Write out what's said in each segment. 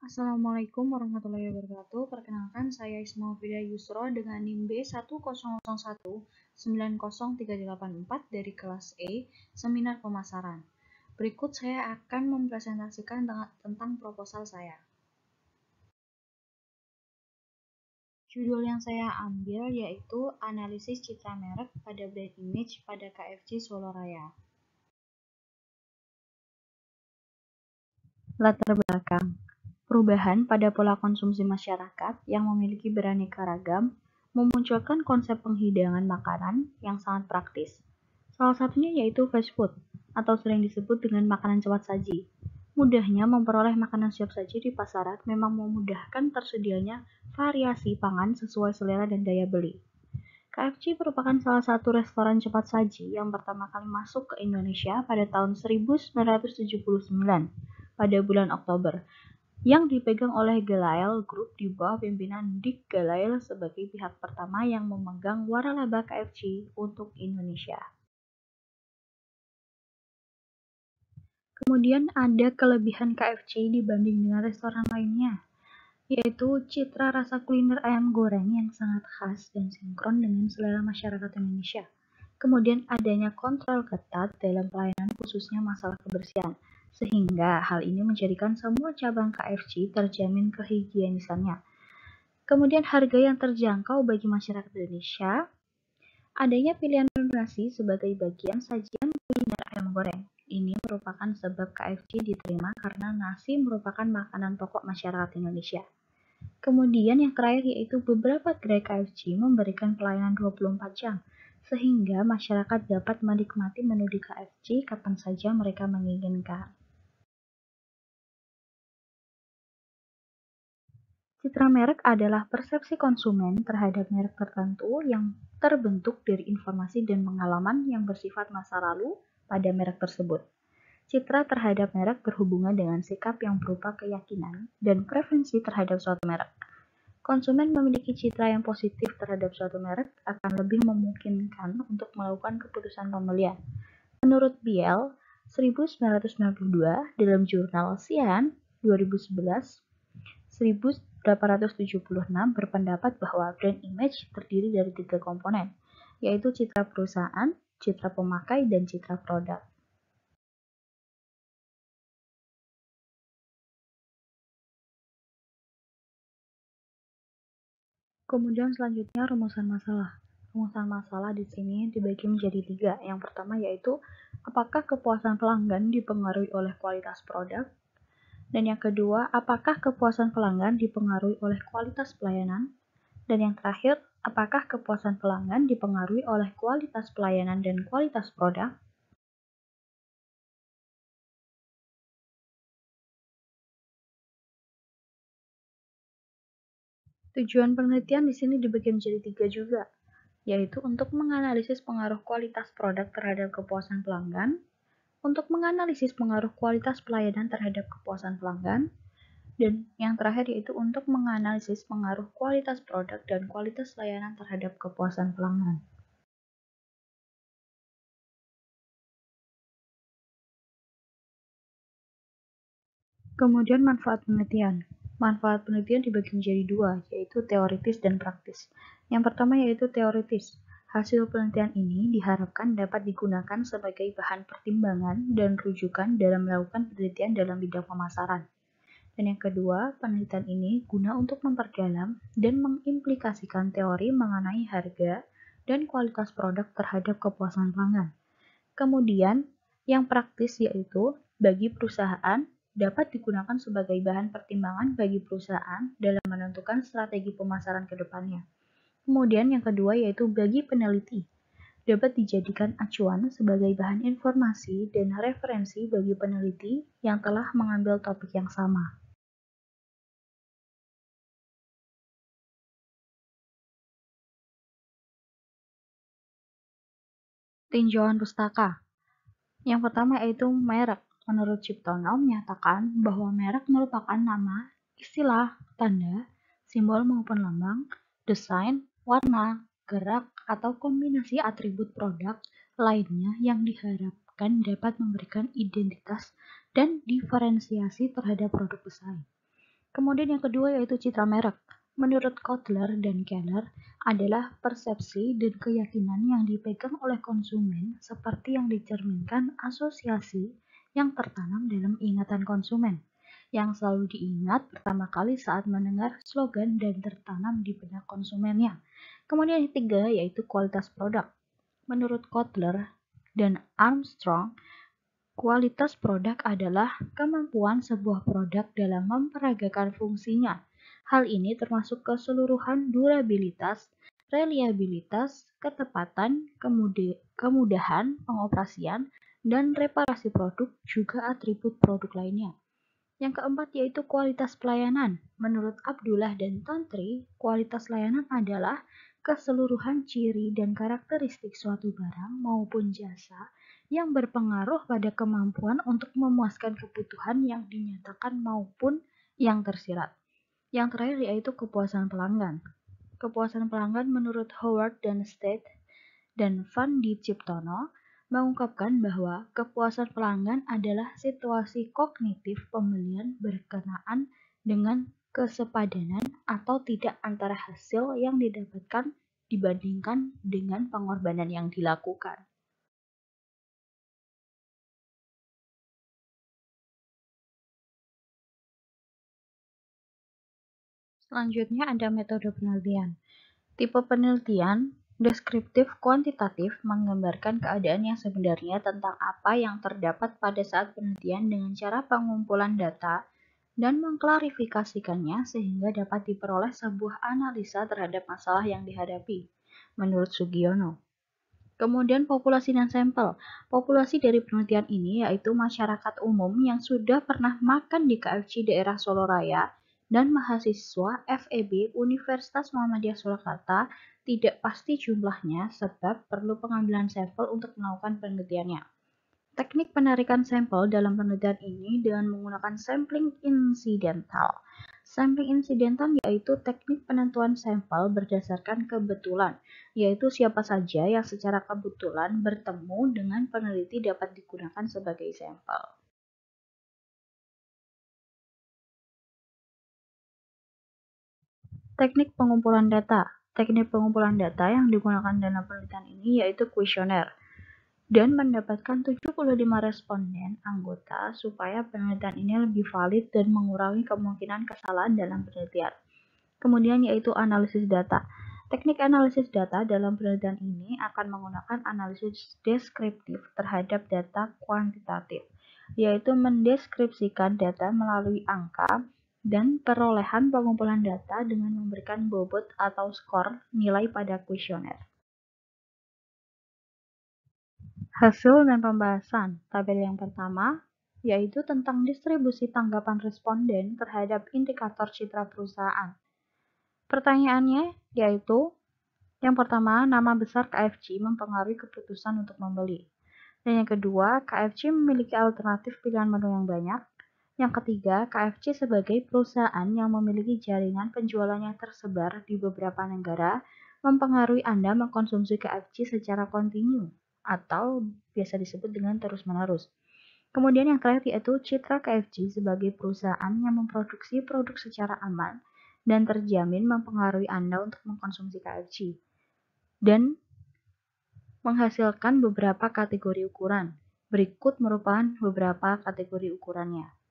Assalamualaikum warahmatullahi wabarakatuh. Perkenalkan, saya Ismail Yusro dengan NIM B100190384 dari kelas E, Seminar Pemasaran. Berikut saya akan mempresentasikan tentang proposal saya. Judul yang saya ambil yaitu Analisis Citra Merek pada Brand Image pada KFC Soloraya. Latar belakang. Perubahan pada pola konsumsi masyarakat yang memiliki beraneka ragam memunculkan konsep penghidangan makanan yang sangat praktis. Salah satunya yaitu fast food, atau sering disebut dengan makanan cepat saji. Mudahnya memperoleh makanan siap saji di pasaran memang memudahkan tersedianya variasi pangan sesuai selera dan daya beli. KFC merupakan salah satu restoran cepat saji yang pertama kali masuk ke Indonesia pada tahun 1979 pada bulan Oktober, yang dipegang oleh Gelael Group di bawah pimpinan Dick Gelael sebagai pihak pertama yang memegang waralaba KFC untuk Indonesia. Kemudian ada kelebihan KFC dibanding dengan restoran lainnya, yaitu citra rasa kuliner ayam goreng yang sangat khas dan sinkron dengan selera masyarakat Indonesia. Kemudian adanya kontrol ketat dalam pelayanan khususnya masalah kebersihan, sehingga hal ini menjadikan semua cabang KFC terjamin kehigienisannya. Kemudian harga yang terjangkau bagi masyarakat Indonesia, adanya pilihan nasi sebagai bagian sajian kuliner ayam goreng. Ini merupakan sebab KFC diterima karena nasi merupakan makanan pokok masyarakat Indonesia. Kemudian yang terakhir yaitu beberapa gerai KFC memberikan pelayanan 24 jam, sehingga masyarakat dapat menikmati menu di KFC kapan saja mereka menginginkan. Citra merek adalah persepsi konsumen terhadap merek tertentu yang terbentuk dari informasi dan pengalaman yang bersifat masa lalu pada merek tersebut. Citra terhadap merek berhubungan dengan sikap yang berupa keyakinan dan preferensi terhadap suatu merek. Konsumen memiliki citra yang positif terhadap suatu merek akan lebih memungkinkan untuk melakukan keputusan pembelian. Menurut Biel, 1992 dalam jurnal Science 2011, 1876 berpendapat bahwa brand image terdiri dari 3 komponen, yaitu citra perusahaan, citra pemakai, dan citra produk. Kemudian selanjutnya rumusan masalah. Rumusan masalah di sini dibagi menjadi 3. Yang pertama yaitu apakah kepuasan pelanggan dipengaruhi oleh kualitas produk? Dan yang kedua, apakah kepuasan pelanggan dipengaruhi oleh kualitas pelayanan? Dan yang terakhir, apakah kepuasan pelanggan dipengaruhi oleh kualitas pelayanan dan kualitas produk? Tujuan penelitian di sini dibagi menjadi 3 juga, yaitu untuk menganalisis pengaruh kualitas produk terhadap kepuasan pelanggan, untuk menganalisis pengaruh kualitas pelayanan terhadap kepuasan pelanggan, dan yang terakhir yaitu untuk menganalisis pengaruh kualitas produk dan kualitas layanan terhadap kepuasan pelanggan. Kemudian manfaat penelitian. Manfaat penelitian dibagi menjadi 2, yaitu teoritis dan praktis. Yang pertama yaitu teoritis. Hasil penelitian ini diharapkan dapat digunakan sebagai bahan pertimbangan dan rujukan dalam melakukan penelitian dalam bidang pemasaran. Dan yang kedua, penelitian ini guna untuk memperdalam dan mengimplikasikan teori mengenai harga dan kualitas produk terhadap kepuasan pelanggan. Kemudian, yang praktis yaitu bagi perusahaan dapat digunakan sebagai bahan pertimbangan bagi perusahaan dalam menentukan strategi pemasaran ke depannya. Kemudian yang kedua yaitu bagi peneliti, dapat dijadikan acuan sebagai bahan informasi dan referensi bagi peneliti yang telah mengambil topik yang sama. Tinjauan pustaka. Yang pertama yaitu merek. Menurut Ciptono menyatakan bahwa merek merupakan nama, istilah, tanda, simbol maupun lambang, desain, warna, gerak, atau kombinasi atribut produk lainnya yang diharapkan dapat memberikan identitas dan diferensiasi terhadap produk pesaing. Kemudian yang kedua yaitu citra merek. Menurut Kotler dan Keller adalah persepsi dan keyakinan yang dipegang oleh konsumen seperti yang dicerminkan asosiasi yang tertanam dalam ingatan konsumen, yang selalu diingat pertama kali saat mendengar slogan dan tertanam di benak konsumennya. Kemudian yang ketiga yaitu kualitas produk. Menurut Kotler dan Armstrong, kualitas produk adalah kemampuan sebuah produk dalam memperagakan fungsinya. Hal ini termasuk keseluruhan durabilitas, reliabilitas, ketepatan, kemudahan pengoperasian, dan reparasi produk, juga atribut produk lainnya. Yang keempat yaitu kualitas pelayanan. Menurut Abdullah dan Tantri, kualitas layanan adalah keseluruhan ciri dan karakteristik suatu barang maupun jasa yang berpengaruh pada kemampuan untuk memuaskan kebutuhan yang dinyatakan maupun yang tersirat. Yang terakhir yaitu kepuasan pelanggan. Kepuasan pelanggan menurut Howard dan State dan Van Ciptono mengungkapkan bahwa kepuasan pelanggan adalah situasi kognitif pembelian berkenaan dengan kesepadanan atau tidak antara hasil yang didapatkan dibandingkan dengan pengorbanan yang dilakukan. Selanjutnya ada metode penelitian. Tipe penelitian deskriptif kuantitatif menggambarkan keadaan yang sebenarnya tentang apa yang terdapat pada saat penelitian dengan cara pengumpulan data dan mengklarifikasikannya sehingga dapat diperoleh sebuah analisa terhadap masalah yang dihadapi, menurut Sugiono. Kemudian populasi dan sampel. Populasi dari penelitian ini yaitu masyarakat umum yang sudah pernah makan di KFC daerah Soloraya dan mahasiswa FEB Universitas Muhammadiyah Surakarta, tidak pasti jumlahnya sebab perlu pengambilan sampel untuk melakukan penelitiannya. Teknik penarikan sampel dalam penelitian ini dengan menggunakan sampling insidental. Sampling insidental yaitu teknik penentuan sampel berdasarkan kebetulan, yaitu siapa saja yang secara kebetulan bertemu dengan peneliti dapat digunakan sebagai sampel. Teknik pengumpulan data. Teknik pengumpulan data yang digunakan dalam penelitian ini yaitu kuesioner dan mendapatkan 75 responden anggota supaya penelitian ini lebih valid dan mengurangi kemungkinan kesalahan dalam penelitian. Kemudian yaitu analisis data. Teknik analisis data dalam penelitian ini akan menggunakan analisis deskriptif terhadap data kuantitatif, yaitu mendeskripsikan data melalui angka dan perolehan pengumpulan data dengan memberikan bobot atau skor nilai pada kuesioner. Hasil dan pembahasan. Tabel yang pertama yaitu tentang distribusi tanggapan responden terhadap indikator citra perusahaan. Pertanyaannya yaitu yang pertama, nama besar KFC mempengaruhi keputusan untuk membeli. Dan yang kedua, KFC memiliki alternatif pilihan menu yang banyak. Yang ketiga, KFC sebagai perusahaan yang memiliki jaringan penjualan yang tersebar di beberapa negara mempengaruhi Anda mengkonsumsi KFC secara kontinu atau biasa disebut dengan terus-menerus. Kemudian yang terakhir yaitu citra KFC sebagai perusahaan yang memproduksi produk secara aman dan terjamin mempengaruhi Anda untuk mengkonsumsi KFC dan menghasilkan beberapa kategori ukuran. Berikut merupakan beberapa kategori ukurannya.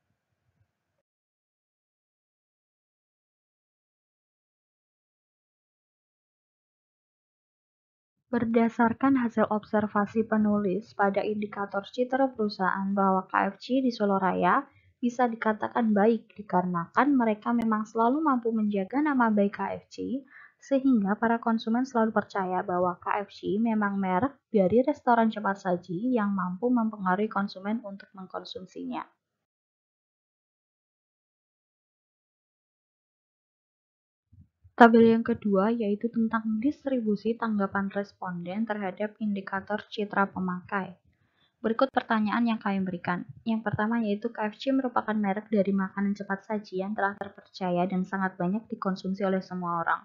Berdasarkan hasil observasi penulis pada indikator citra perusahaan bahwa KFC di Soloraya bisa dikatakan baik dikarenakan mereka memang selalu mampu menjaga nama baik KFC sehingga para konsumen selalu percaya bahwa KFC memang merek dari restoran cepat saji yang mampu mempengaruhi konsumen untuk mengkonsumsinya. Tabel yang kedua yaitu tentang distribusi tanggapan responden terhadap indikator citra pemakai. Berikut pertanyaan yang kami berikan. Yang pertama yaitu KFC merupakan merek dari makanan cepat saji yang telah terpercaya dan sangat banyak dikonsumsi oleh semua orang.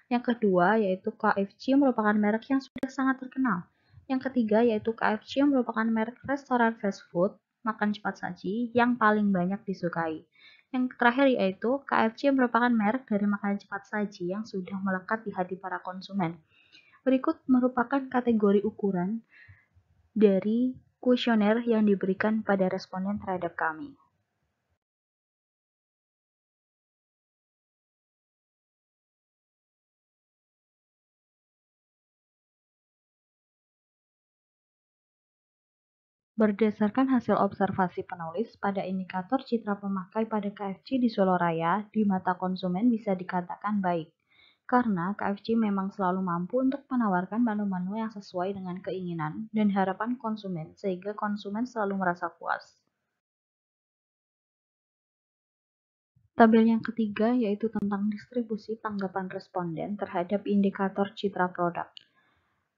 Yang kedua yaitu KFC merupakan merek yang sudah sangat terkenal. Yang ketiga yaitu KFC merupakan merek restoran fast food makan cepat saji yang paling banyak disukai. Yang terakhir yaitu KFC merupakan merek dari makanan cepat saji yang sudah melekat di hati para konsumen. Berikut merupakan kategori ukuran dari kuesioner yang diberikan pada responden terhadap kami. Berdasarkan hasil observasi penulis pada indikator citra pemakai pada KFC di Solo Raya, di mata konsumen bisa dikatakan baik. Karena KFC memang selalu mampu untuk menawarkan menu-menu yang sesuai dengan keinginan dan harapan konsumen, sehingga konsumen selalu merasa puas. Tabel yang ketiga yaitu tentang distribusi tanggapan responden terhadap indikator citra produk.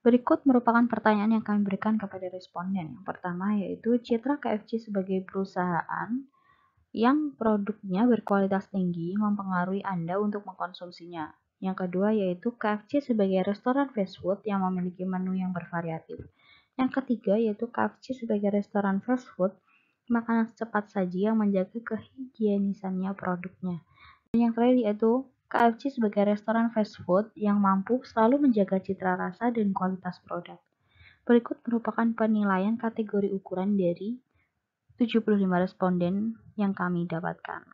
Berikut merupakan pertanyaan yang kami berikan kepada responden. Yang pertama yaitu citra KFC sebagai perusahaan yang produknya berkualitas tinggi mempengaruhi Anda untuk mengkonsumsinya. Yang kedua yaitu KFC sebagai restoran fast food yang memiliki menu yang bervariatif. Yang ketiga yaitu KFC sebagai restoran fast food makanan cepat saji yang menjaga kehigienisannya produknya. Dan yang terakhir yaitu KFC sebagai restoran fast food yang mampu selalu menjaga citra rasa dan kualitas produk. Berikut merupakan penilaian kategori ukuran dari 75 responden yang kami dapatkan.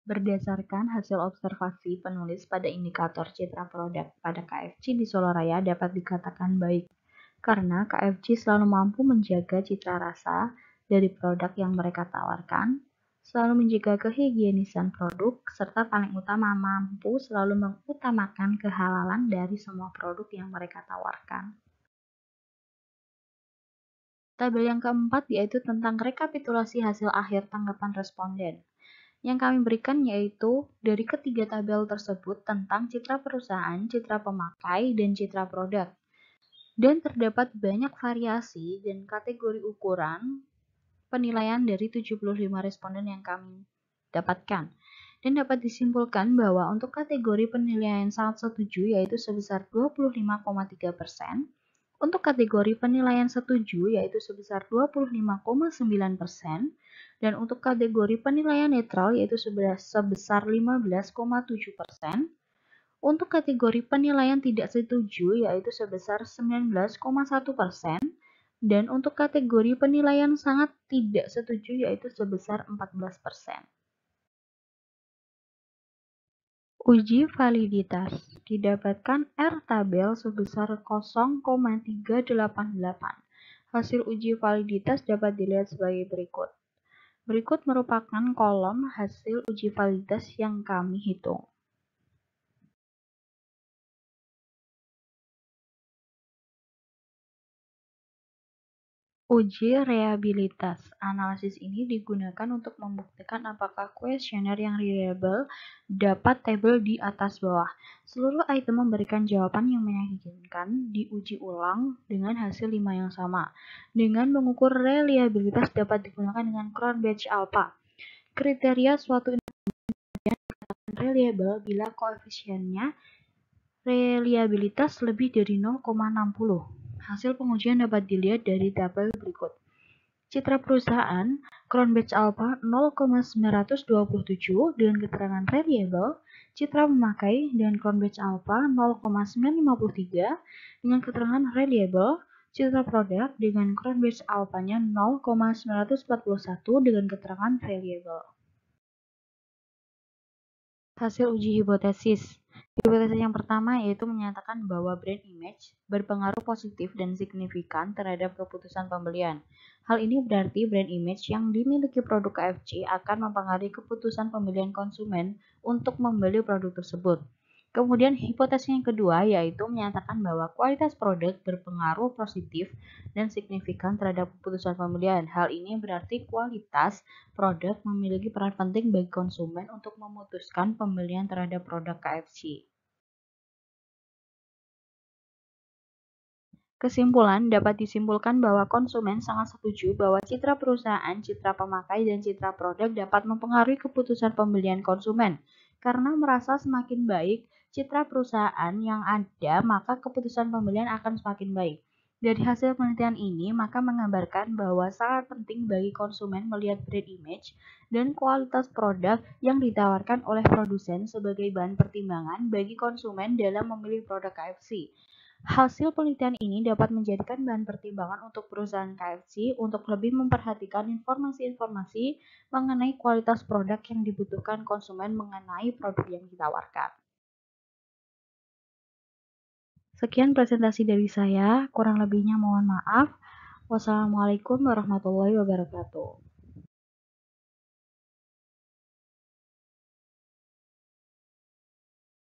Berdasarkan hasil observasi penulis pada indikator citra produk pada KFC di Solo Raya dapat dikatakan baik, karena KFC selalu mampu menjaga citra rasa dari produk yang mereka tawarkan, selalu menjaga kehigienisan produk, serta paling utama mampu selalu mengutamakan kehalalan dari semua produk yang mereka tawarkan. Tabel yang keempat yaitu tentang rekapitulasi hasil akhir tanggapan responden. Yang kami berikan yaitu dari ketiga tabel tersebut tentang citra perusahaan, citra pemakai, dan citra produk. Dan terdapat banyak variasi dan kategori ukuran penilaian dari 75 responden yang kami dapatkan. Dan dapat disimpulkan bahwa untuk kategori penilaian sangat setuju yaitu sebesar 25,3%, untuk kategori penilaian setuju yaitu sebesar 25,9%, dan untuk kategori penilaian netral yaitu sebesar 15,7%, untuk kategori penilaian tidak setuju yaitu sebesar 19,1%, dan untuk kategori penilaian sangat tidak setuju yaitu sebesar 14%. Uji validitas didapatkan R tabel sebesar 0,388. Hasil uji validitas dapat dilihat sebagai berikut. Berikut merupakan kolom hasil uji validitas yang kami hitung. Uji reliabilitas. Analisis ini digunakan untuk membuktikan apakah kuesioner yang reliable dapat tabel di atas bawah. Seluruh item memberikan jawaban yang meyakinkan diuji ulang dengan hasil 5 yang sama. Dengan mengukur reliabilitas dapat digunakan dengan Cronbach Alpha. Kriteria suatu informasi dikatakan reliable bila koefisiennya reliabilitas lebih dari 0,60. Hasil pengujian dapat dilihat dari tabel berikut. Citra perusahaan, Cronbach Alpha 0,927 dengan keterangan reliable, citra pemakai dan Cronbach Alpha 0,953 dengan keterangan reliable, citra produk dengan Cronbach Alpha-nya 0,941 dengan keterangan reliable. Hasil uji hipotesis. Hipotesis yang pertama yaitu menyatakan bahwa brand image berpengaruh positif dan signifikan terhadap keputusan pembelian. Hal ini berarti brand image yang dimiliki produk KFC akan mempengaruhi keputusan pembelian konsumen untuk membeli produk tersebut. Kemudian hipotesis yang kedua yaitu menyatakan bahwa kualitas produk berpengaruh positif dan signifikan terhadap keputusan pembelian. Hal ini berarti kualitas produk memiliki peran penting bagi konsumen untuk memutuskan pembelian terhadap produk KFC. Kesimpulan dapat disimpulkan bahwa konsumen sangat setuju bahwa citra perusahaan, citra pemakai, dan citra produk dapat mempengaruhi keputusan pembelian konsumen karena merasa semakin baik citra perusahaan yang ada, maka keputusan pembelian akan semakin baik. Dari hasil penelitian ini, maka menggambarkan bahwa sangat penting bagi konsumen melihat brand image dan kualitas produk yang ditawarkan oleh produsen sebagai bahan pertimbangan bagi konsumen dalam memilih produk KFC. Hasil penelitian ini dapat menjadikan bahan pertimbangan untuk perusahaan KFC untuk lebih memperhatikan informasi-informasi mengenai kualitas produk yang dibutuhkan konsumen mengenai produk yang ditawarkan. Sekian presentasi dari saya, kurang lebihnya mohon maaf. Wassalamualaikum warahmatullahi wabarakatuh.